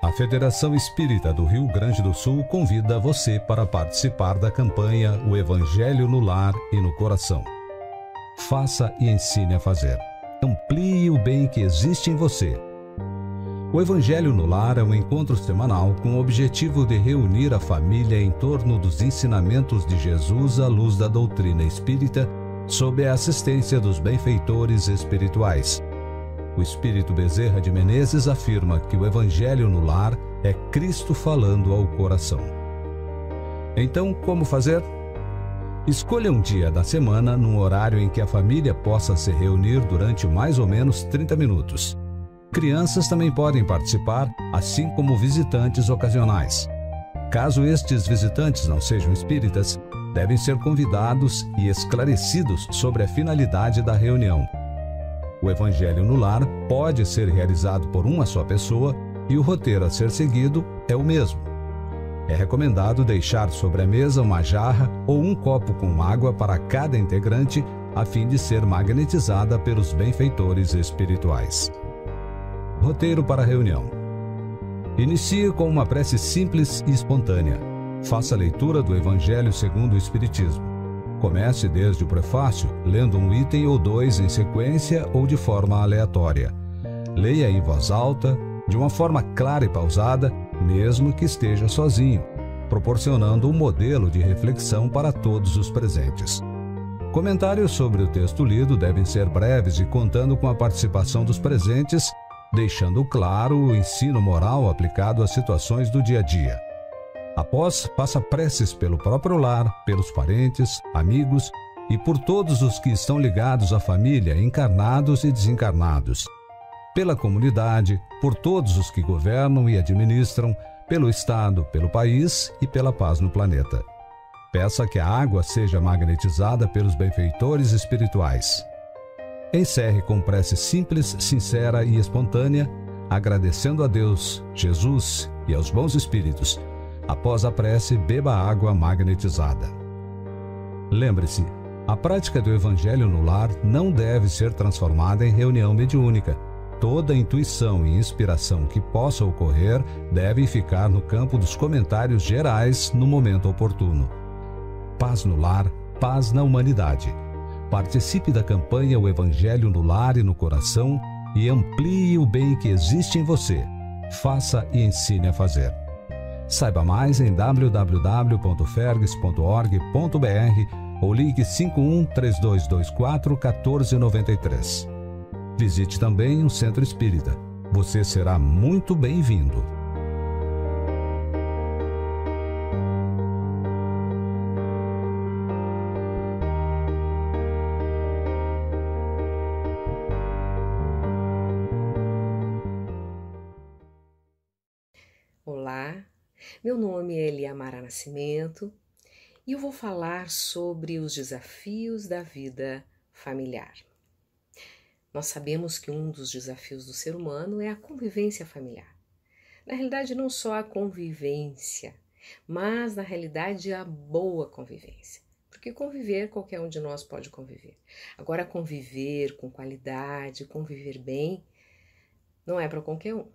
A Federação Espírita do Rio Grande do Sul convida você para participar da campanha O Evangelho no Lar e no Coração. Faça e ensine a fazer. Amplie o bem que existe em você. O Evangelho no Lar é um encontro semanal com o objetivo de reunir a família em torno dos ensinamentos de Jesus à luz da doutrina espírita, sob a assistência dos benfeitores espirituais. O espírito Bezerra de Menezes afirma que o Evangelho no Lar é Cristo falando ao coração. Então, como fazer? Escolha um dia da semana num horário em que a família possa se reunir durante mais ou menos 30 minutos. Crianças também podem participar, assim como visitantes ocasionais. Caso estes visitantes não sejam espíritas, devem ser convidados e esclarecidos sobre a finalidade da reunião. O Evangelho no Lar pode ser realizado por uma só pessoa e o roteiro a ser seguido é o mesmo. É recomendado deixar sobre a mesa uma jarra ou um copo com água para cada integrante, a fim de ser magnetizada pelos benfeitores espirituais. Roteiro para a reunião. Inicie com uma prece simples e espontânea. Faça a leitura do Evangelho segundo o Espiritismo. Comece desde o prefácio, lendo um item ou dois em sequência ou de forma aleatória. Leia em voz alta, de uma forma clara e pausada, mesmo que esteja sozinho, proporcionando um modelo de reflexão para todos os presentes. Comentários sobre o texto lido devem ser breves e contando com a participação dos presentes, deixando claro o ensino moral aplicado às situações do dia a dia. Após, faça preces pelo próprio lar, pelos parentes, amigos e por todos os que estão ligados à família, encarnados e desencarnados. Pela comunidade, por todos os que governam e administram, pelo Estado, pelo país e pela paz no planeta. Peça que a água seja magnetizada pelos benfeitores espirituais. Encerre com prece simples, sincera e espontânea, agradecendo a Deus, Jesus e aos bons espíritos. Após a prece, beba água magnetizada. Lembre-se, a prática do Evangelho no Lar não deve ser transformada em reunião mediúnica. Toda intuição e inspiração que possa ocorrer devem ficar no campo dos comentários gerais no momento oportuno. Paz no lar, paz na humanidade. Participe da campanha O Evangelho no Lar e no Coração e amplie o bem que existe em você. Faça e ensine a fazer. Saiba mais em www.fergs.org.br ou ligue 51 3224 1493. Visite também um centro espírita. Você será muito bem-vindo. Olá, meu nome é Eliamara Nascimento e eu vou falar sobre os desafios da vida familiar. Nós sabemos que um dos desafios do ser humano é a convivência familiar. Na realidade, não só a convivência, mas na realidade a boa convivência. Porque conviver, qualquer um de nós pode conviver. Agora, conviver com qualidade, conviver bem, não é para qualquer um.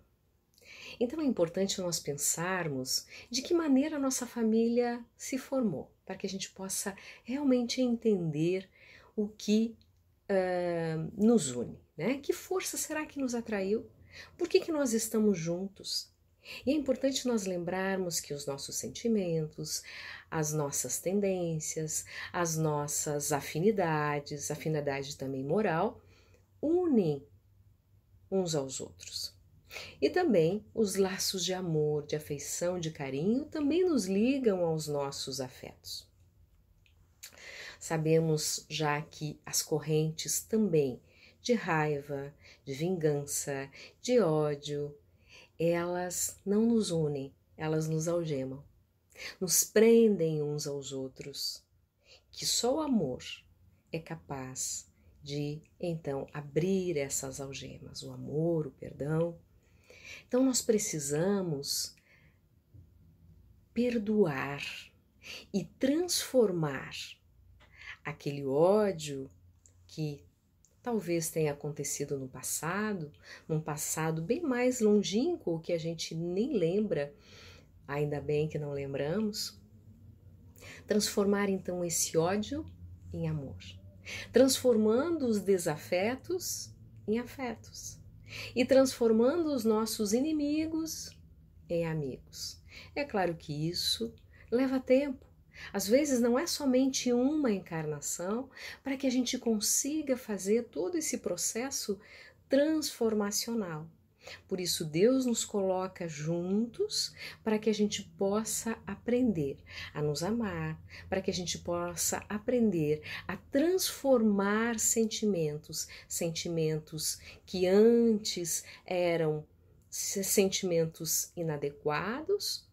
Então é importante nós pensarmos de que maneira a nossa família se formou, para que a gente possa realmente entender o que nos une, né? Que força será que nos atraiu? Por que nós estamos juntos? E é importante nós lembrarmos que os nossos sentimentos, as nossas tendências, as nossas afinidades, afinidade também moral, unem uns aos outros. E também os laços de amor, de afeição, de carinho também nos ligam aos nossos afetos. Sabemos já que as correntes também de raiva, de vingança, de ódio, elas não nos unem, elas nos algemam, nos prendem uns aos outros, que só o amor é capaz de, então, abrir essas algemas, o amor, o perdão. Então nós precisamos perdoar e transformar aquele ódio que talvez tenha acontecido no passado, num passado bem mais longínquo que a gente nem lembra, ainda bem que não lembramos. Transformar então esse ódio em amor, transformando os desafetos em afetos e transformando os nossos inimigos em amigos. É claro que isso leva tempo. Às vezes não é somente uma encarnação para que a gente consiga fazer todo esse processo transformacional. Por isso Deus nos coloca juntos para que a gente possa aprender a nos amar, para que a gente possa aprender a transformar sentimentos que antes eram sentimentos inadequados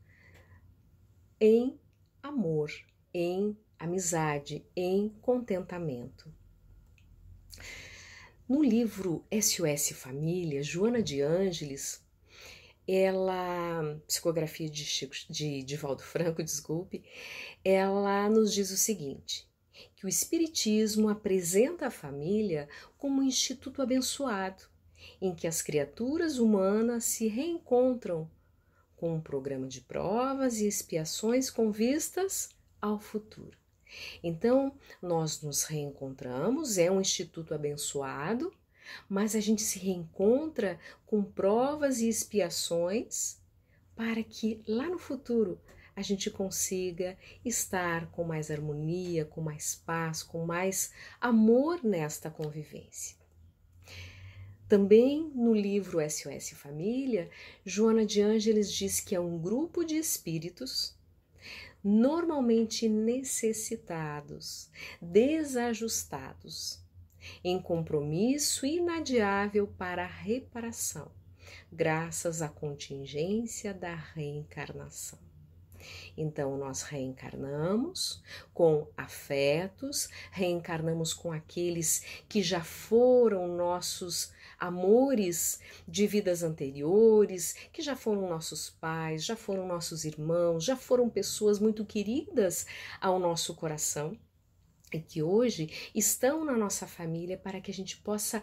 em amor, em amizade, em contentamento. No livro SOS Família, Joana de Ângeles, psicografia de Divaldo Franco, desculpe, ela nos diz o seguinte, que o Espiritismo apresenta a família como um instituto abençoado, em que as criaturas humanas se reencontram com um programa de provas e expiações com vistas ao futuro. Então, nós nos reencontramos, é um instituto abençoado, mas a gente se reencontra com provas e expiações para que lá no futuro a gente consiga estar com mais harmonia, com mais paz, com mais amor nesta convivência. Também no livro SOS Família, Joana de Ângeles diz que é um grupo de espíritos normalmente necessitados, desajustados, em compromisso inadiável para a reparação, graças à contingência da reencarnação. Então, nós reencarnamos com afetos, reencarnamos com aqueles que já foram nossos amores de vidas anteriores, que já foram nossos pais, já foram nossos irmãos, já foram pessoas muito queridas ao nosso coração e que hoje estão na nossa família para que a gente possa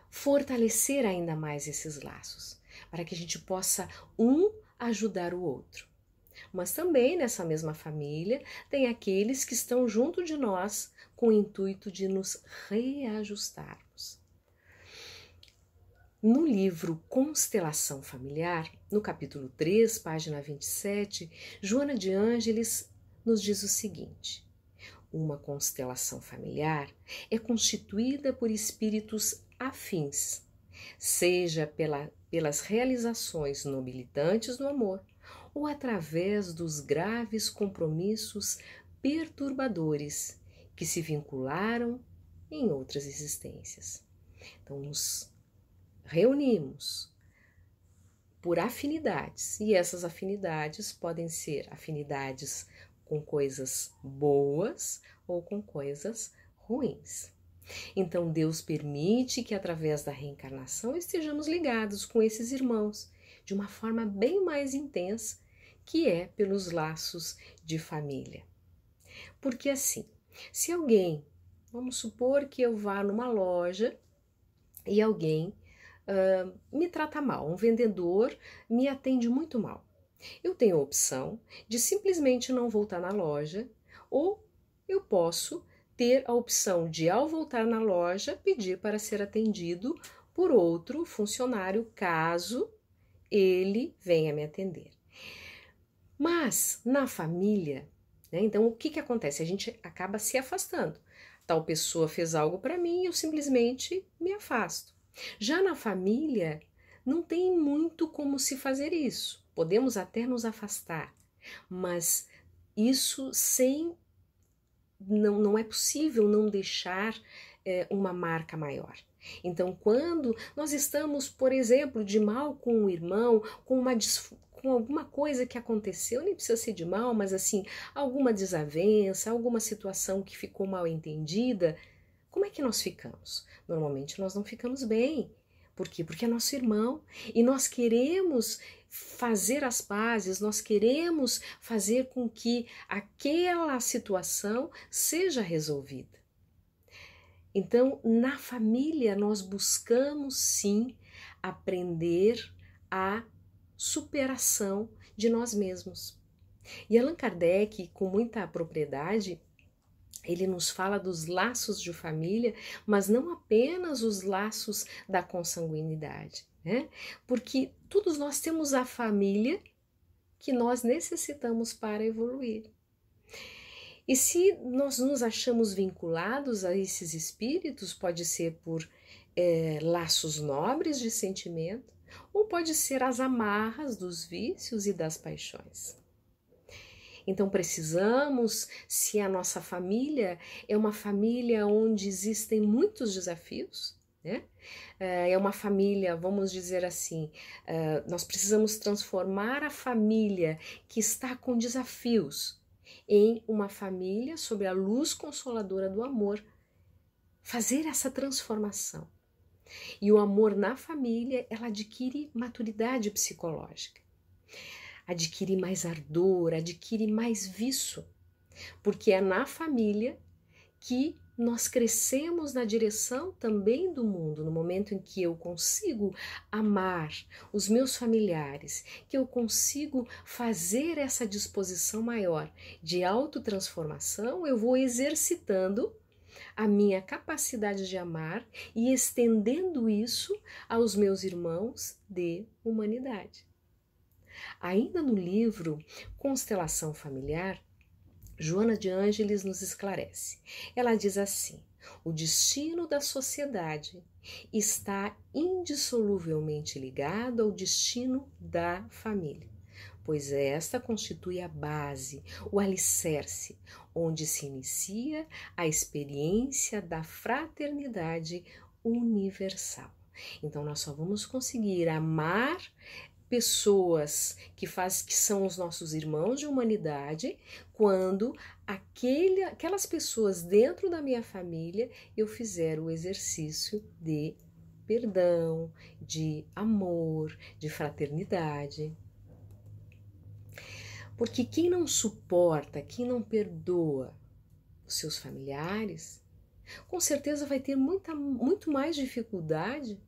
fortalecer ainda mais esses laços, para que a gente possa ajudar o outro. Mas também nessa mesma família tem aqueles que estão junto de nós com o intuito de nos reajustarmos. No livro Constelação Familiar, no capítulo 3, página 27, Joana de Ângeles nos diz o seguinte: uma constelação familiar é constituída por espíritos afins, seja pelas realizações nobilitantes do amor, ou através dos graves compromissos perturbadores que se vincularam em outras existências. Então, nos reunimos por afinidades, e essas afinidades podem ser afinidades com coisas boas ou com coisas ruins. Então, Deus permite que através da reencarnação estejamos ligados com esses irmãos de uma forma bem mais intensa, que é pelos laços de família. Porque assim, se alguém, vamos supor que eu vá numa loja e alguém me trata mal, um vendedor me atende muito mal. Eu tenho a opção de simplesmente não voltar na loja, ou eu posso ter a opção de, ao voltar na loja, pedir para ser atendido por outro funcionário, caso ele venha me atender. Mas na família, né, então o que acontece? A gente acaba se afastando. Tal pessoa fez algo para mim e eu simplesmente me afasto. Já na família, não tem muito como se fazer isso. Podemos até nos afastar, mas isso não é possível não deixar uma marca maior. Então, quando nós estamos, por exemplo, de mal com um irmão, com alguma coisa que aconteceu, nem precisa ser de mal, mas assim, alguma desavença, alguma situação que ficou mal entendida, como é que nós ficamos? Normalmente nós não ficamos bem. Por quê? Porque é nosso irmão e nós queremos fazer as pazes, nós queremos fazer com que aquela situação seja resolvida. Então, na família, nós buscamos sim aprender a superação de nós mesmos. E Allan Kardec, com muita propriedade, ele nos fala dos laços de família, mas não apenas os laços da consanguinidade, né? Porque todos nós temos a família que nós necessitamos para evoluir. E se nós nos achamos vinculados a esses espíritos, pode ser por laços nobres de sentimento, ou pode ser as amarras dos vícios e das paixões. Então precisamos, se a nossa família é uma família onde existem muitos desafios, né? É uma família, vamos dizer assim, nós precisamos transformar a família que está com desafios em uma família sob a luz consoladora do amor, fazer essa transformação. E o amor na família, ela adquire maturidade psicológica, adquire mais ardor, adquire mais viço, porque é na família que nós crescemos na direção também do mundo, no momento em que eu consigo amar os meus familiares, que eu consigo fazer essa disposição maior de autotransformação, eu vou exercitando a minha capacidade de amar e estendendo isso aos meus irmãos de humanidade. Ainda no livro Constelação Familiar, Joana de Ângeles nos esclarece. Ela diz assim: o destino da sociedade está indissoluvelmente ligado ao destino da família, pois esta constitui a base, o alicerce, onde se inicia a experiência da fraternidade universal. Então, nós só vamos conseguir amar pessoas que são os nossos irmãos de humanidade, quando aquelas pessoas dentro da minha família eu fizer o exercício de perdão, de amor, de fraternidade. Porque quem não suporta, quem não perdoa os seus familiares, com certeza vai ter muito mais dificuldade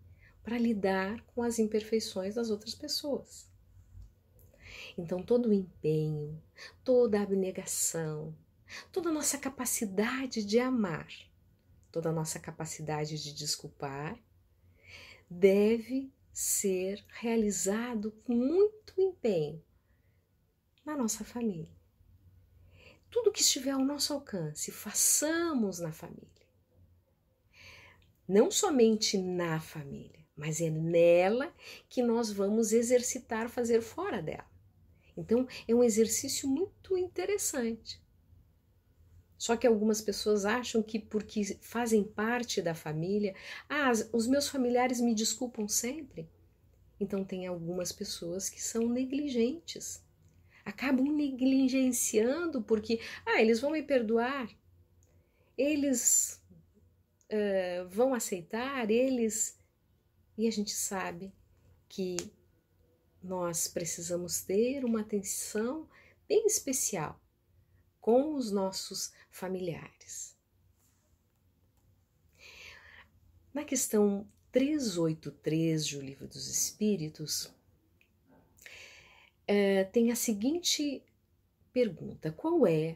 para lidar com as imperfeições das outras pessoas. Então, todo o empenho, toda a abnegação, toda a nossa capacidade de amar, toda a nossa capacidade de desculpar, deve ser realizado com muito empenho na nossa família. Tudo que estiver ao nosso alcance, façamos na família. Não somente na família, mas é nela que nós vamos exercitar, fazer fora dela. Então, é um exercício muito interessante. Só que algumas pessoas acham que porque fazem parte da família, os meus familiares me desculpam sempre. Então, tem algumas pessoas que são negligentes. Acabam negligenciando porque, eles vão me perdoar, eles vão aceitar, E a gente sabe que nós precisamos ter uma atenção bem especial com os nossos familiares. Na questão 383 do Livro dos Espíritos, tem a seguinte pergunta: qual é,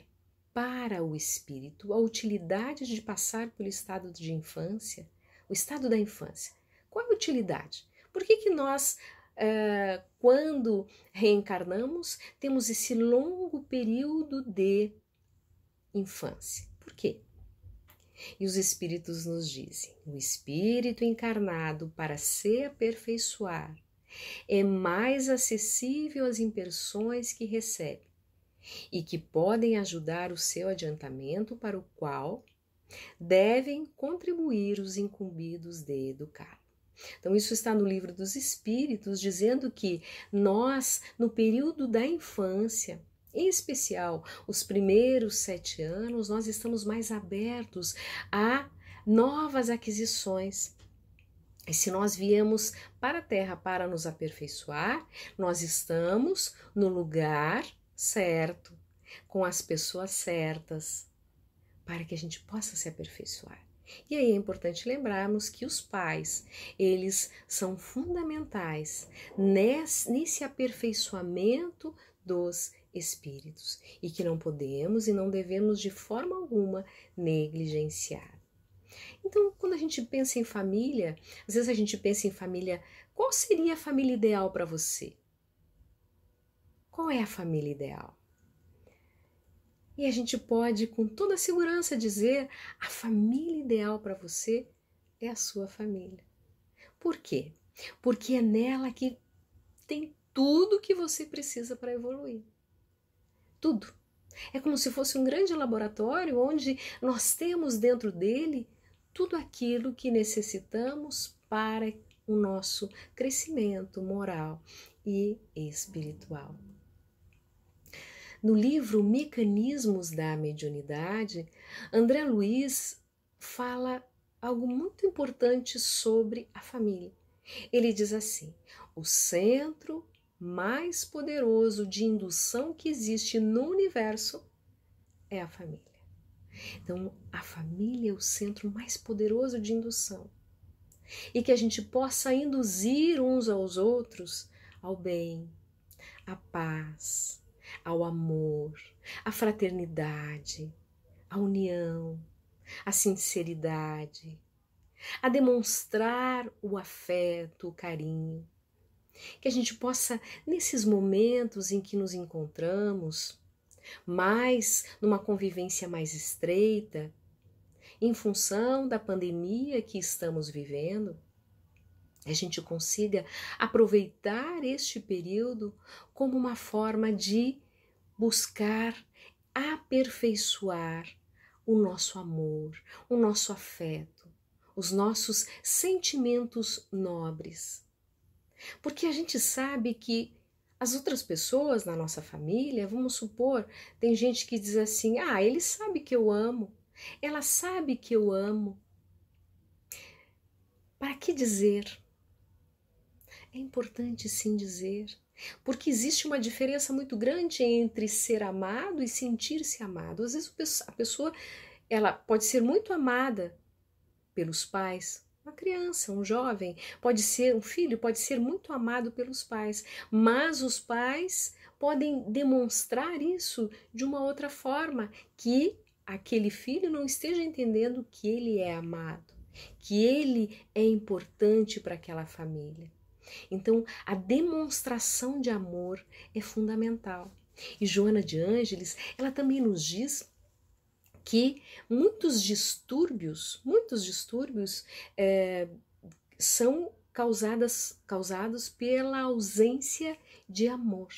para o espírito, a utilidade de passar pelo estado de infância, o estado da infância? Qual é a utilidade? Por que nós, quando reencarnamos, temos esse longo período de infância? Por quê? E os espíritos nos dizem: o espírito encarnado, para se aperfeiçoar, é mais acessível às impressões que recebe e que podem ajudar o seu adiantamento, para o qual devem contribuir os incumbidos de educar. Então, isso está no Livro dos Espíritos, dizendo que nós, no período da infância, em especial os primeiros 7 anos, nós estamos mais abertos a novas aquisições. E se nós viemos para a Terra para nos aperfeiçoar, nós estamos no lugar certo, com as pessoas certas, para que a gente possa se aperfeiçoar. E aí é importante lembrarmos que os pais, eles são fundamentais nesse aperfeiçoamento dos espíritos e que não podemos e não devemos de forma alguma negligenciar. Então, quando a gente pensa em família, às vezes a gente pensa em família, qual seria a família ideal para você? Qual é a família ideal? E a gente pode com toda segurança dizer, a família ideal para você é a sua família. Por quê? Porque é nela que tem tudo que você precisa para evoluir. Tudo. É como se fosse um grande laboratório onde nós temos dentro dele tudo aquilo que necessitamos para o nosso crescimento moral e espiritual. No livro Mecanismos da Mediunidade, André Luiz fala algo muito importante sobre a família. Ele diz assim: o centro mais poderoso de indução que existe no universo é a família. Então, a família é o centro mais poderoso de indução. E que a gente possa induzir uns aos outros ao bem, à paz, ao amor, à fraternidade, à união, à sinceridade, a demonstrar o afeto, o carinho. Que a gente possa, nesses momentos em que nos encontramos, mais numa convivência mais estreita, em função da pandemia que estamos vivendo, a gente consiga aproveitar este período como uma forma de buscar aperfeiçoar o nosso amor, o nosso afeto, os nossos sentimentos nobres. Porque a gente sabe que as outras pessoas na nossa família, vamos supor, tem gente que diz assim, ele sabe que eu amo, ela sabe que eu amo. Para que dizer? É importante sim dizer, porque existe uma diferença muito grande entre ser amado e sentir-se amado. Às vezes a pessoa ela pode ser muito amada pelos pais, uma criança, um jovem, pode ser um filho, pode ser muito amado pelos pais, mas os pais podem demonstrar isso de uma outra forma, que aquele filho não esteja entendendo que ele é amado, que ele é importante para aquela família. Então, a demonstração de amor é fundamental. E Joana de Ângeles, ela também nos diz que muitos distúrbios são causados pela ausência de amor.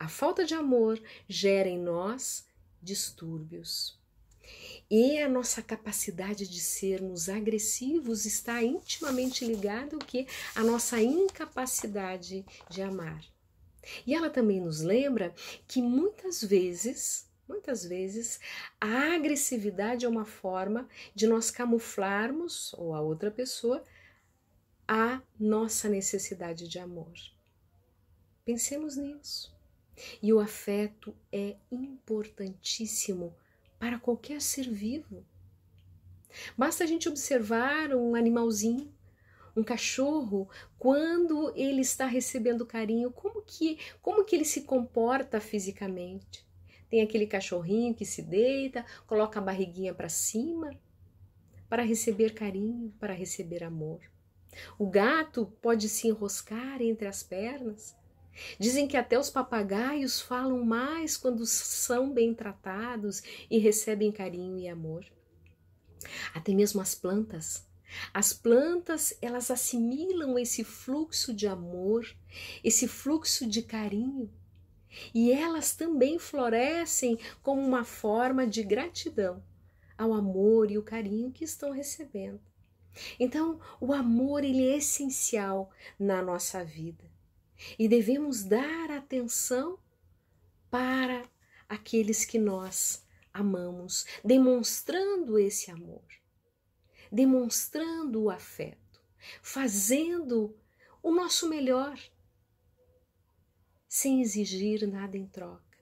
A falta de amor gera em nós distúrbios. E a nossa capacidade de sermos agressivos está intimamente ligada ao que? A nossa incapacidade de amar. E ela também nos lembra que muitas vezes, a agressividade é uma forma de nós camuflarmos, ou a outra pessoa, a nossa necessidade de amor. Pensemos nisso. E o afeto é importantíssimo para qualquer ser vivo. Basta a gente observar um animalzinho, um cachorro, quando ele está recebendo carinho, como que ele se comporta fisicamente. Tem aquele cachorrinho que se deita, coloca a barriguinha para cima para receber carinho, para receber amor. O gato pode se enroscar entre as pernas. Dizem que até os papagaios falam mais quando são bem tratados e recebem carinho e amor. Até mesmo as plantas. As plantas, elas assimilam esse fluxo de amor, esse fluxo de carinho. E elas também florescem como uma forma de gratidão ao amor e o carinho que estão recebendo. Então, o amor, ele é essencial na nossa vida. E devemos dar atenção para aqueles que nós amamos, demonstrando esse amor, demonstrando o afeto, fazendo o nosso melhor, sem exigir nada em troca,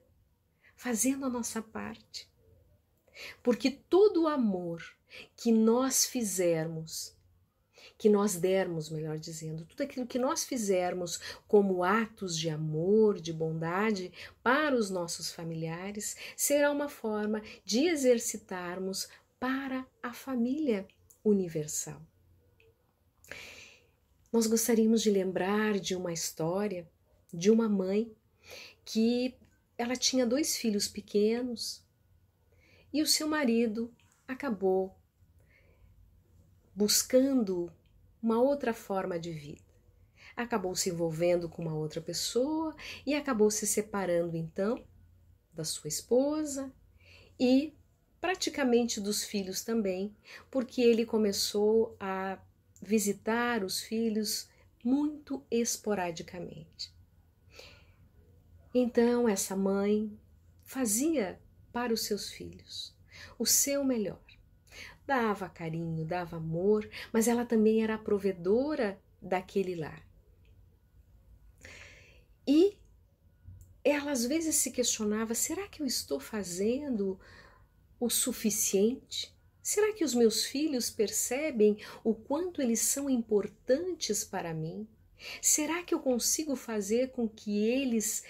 fazendo a nossa parte. Porque todo amor que nós fizermos, que nós dermos, melhor dizendo, tudo aquilo que nós fizermos como atos de amor, de bondade para os nossos familiares, será uma forma de exercitarmos para a família universal. Nós gostaríamos de lembrar de uma história de uma mãe que ela tinha 2 filhos pequenos e o seu marido acabou buscando uma outra forma de vida. Acabou se envolvendo com uma outra pessoa e acabou se separando então da sua esposa e praticamente dos filhos também, porque ele começou a visitar os filhos muito esporadicamente. Então essa mãe fazia para os seus filhos o seu melhor. Dava carinho, dava amor, mas ela também era a provedora daquele lar. E ela às vezes se questionava, será que eu estou fazendo o suficiente? Será que os meus filhos percebem o quanto eles são importantes para mim? Será que eu consigo fazer com que eles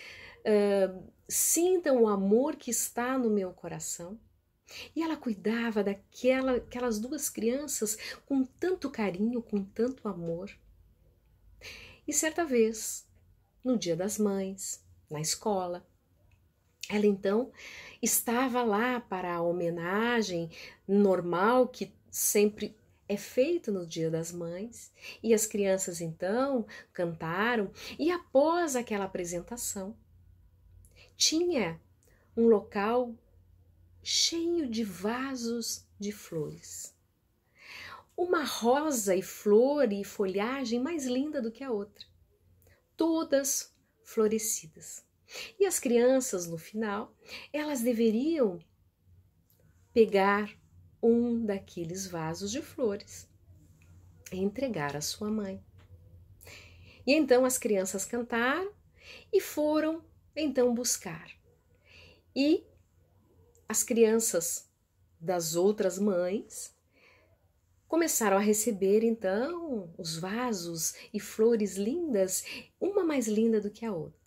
sintam o amor que está no meu coração? E ela cuidava daquelas 2 crianças com tanto carinho, com tanto amor. E certa vez, no Dia das Mães, na escola, ela então estava lá para a homenagem normal que sempre é feita no Dia das Mães, e as crianças então cantaram, e após aquela apresentação, tinha um local cheio de vasos de flores. Uma rosa e flor e folhagem mais linda do que a outra. Todas florescidas. E as crianças, no final, elas deveriam pegar um daqueles vasos de flores e entregar à sua mãe. E então as crianças cantaram e foram então buscar. E as crianças das outras mães começaram a receber então os vasos e flores lindas, uma mais linda do que a outra.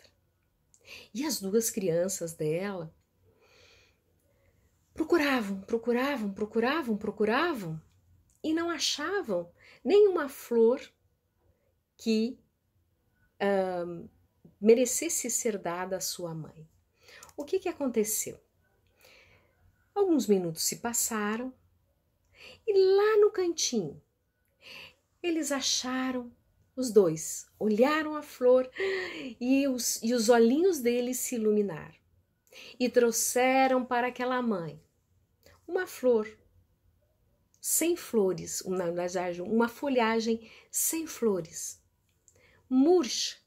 E as 2 crianças dela procuravam e não achavam nenhuma flor que merecesse ser dada à sua mãe. O que aconteceu? Alguns minutos se passaram e lá no cantinho eles acharam, os 2 olharam a flor e os olhinhos deles se iluminaram e trouxeram para aquela mãe uma flor sem flores, na verdade uma folhagem sem flores, murcha,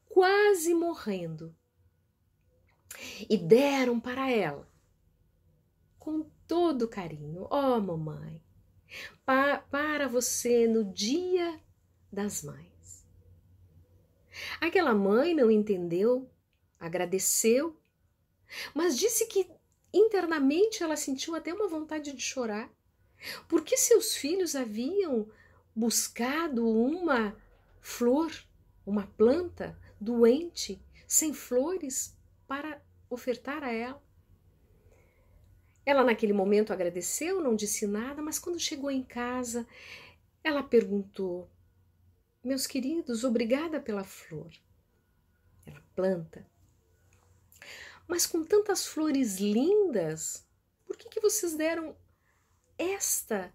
quase morrendo, e deram para ela com todo carinho. Ó, mamãe, para você no Dia das Mães. Aquela mãe não entendeu, agradeceu, mas disse que internamente ela sentiu até uma vontade de chorar, porque seus filhos haviam buscado uma flor, uma planta doente, sem flores, para ofertar a ela. Ela naquele momento agradeceu, não disse nada, mas quando chegou em casa, ela perguntou: meus queridos, obrigada pela flor, pela planta, mas com tantas flores lindas, por que vocês deram esta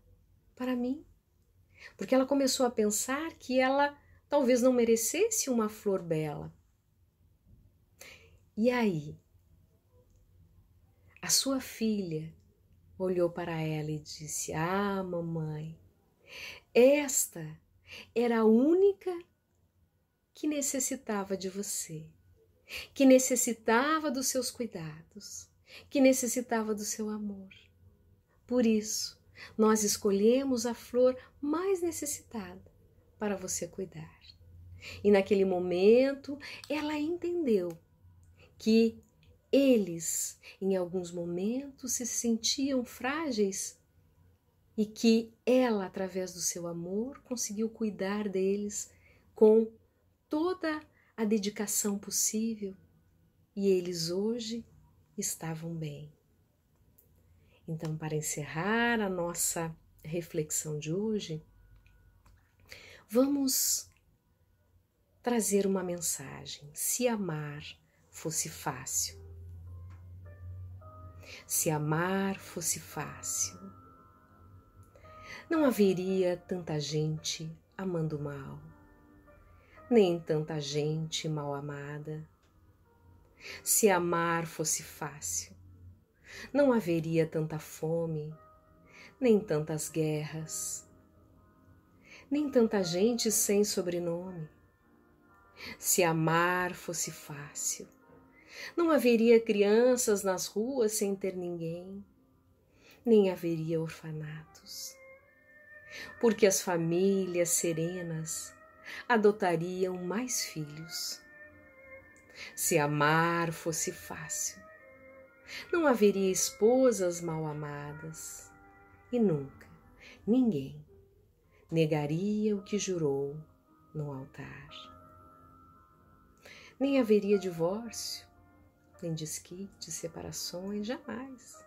para mim? Porque ela começou a pensar que ela talvez não merecesse uma flor bela. E aí, a sua filha olhou para ela e disse: ah, mamãe, esta era a única que necessitava de você, que necessitava dos seus cuidados, que necessitava do seu amor. Por isso, nós escolhemos a flor mais necessitada para você cuidar. E naquele momento, ela entendeu que eles, em alguns momentos, se sentiam frágeis e que ela, através do seu amor, conseguiu cuidar deles com toda a dedicação possível, e eles hoje estavam bem. Então, para encerrar a nossa reflexão de hoje, vamos trazer uma mensagem. Se amar fosse fácil. Se amar fosse fácil, não haveria tanta gente amando mal, nem tanta gente mal amada. Se amar fosse fácil, não haveria tanta fome, nem tantas guerras, nem tanta gente sem sobrenome. Se amar fosse fácil, não haveria crianças nas ruas sem ter ninguém, nem haveria orfanatos, porque as famílias serenas adotariam mais filhos. Se amar fosse fácil, não haveria esposas mal amadas, e nunca ninguém negaria o que jurou no altar. Nem haveria divórcio, nem desquite, separações, jamais.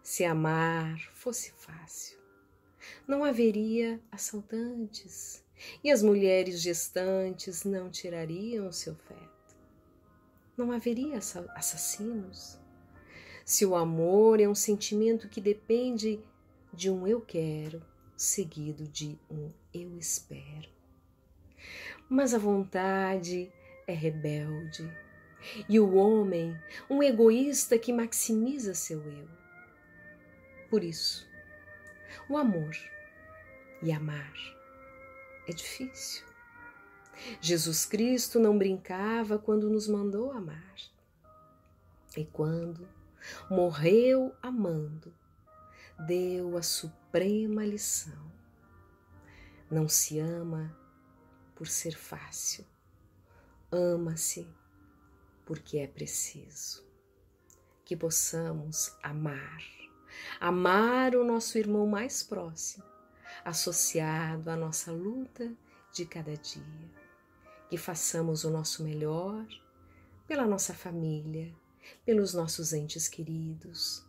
Se amar fosse fácil, não haveria assaltantes, e as mulheres gestantes não tirariam o seu feto. Não haveria assassinos. Se o amor é um sentimento que depende de um eu quero, seguido de um eu espero. Mas a vontade é rebelde, e o homem, um egoísta que maximiza seu eu. Por isso, o amor e amar é difícil. Jesus Cristo não brincava quando nos mandou amar. E quando morreu amando, deu a suprema lição. Não se ama por ser fácil, ama-se porque é preciso. Que possamos amar o nosso irmão mais próximo, associado à nossa luta de cada dia. Que façamos o nosso melhor pela nossa família, pelos nossos entes queridos,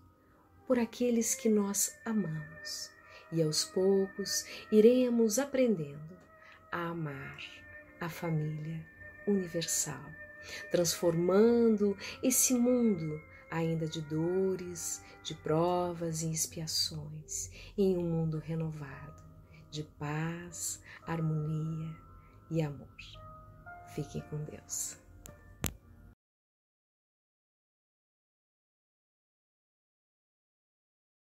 por aqueles que nós amamos. E aos poucos iremos aprendendo a amar a família universal, transformando esse mundo ainda de dores, de provas e expiações, em um mundo renovado, de paz, harmonia e amor. Fiquem com Deus.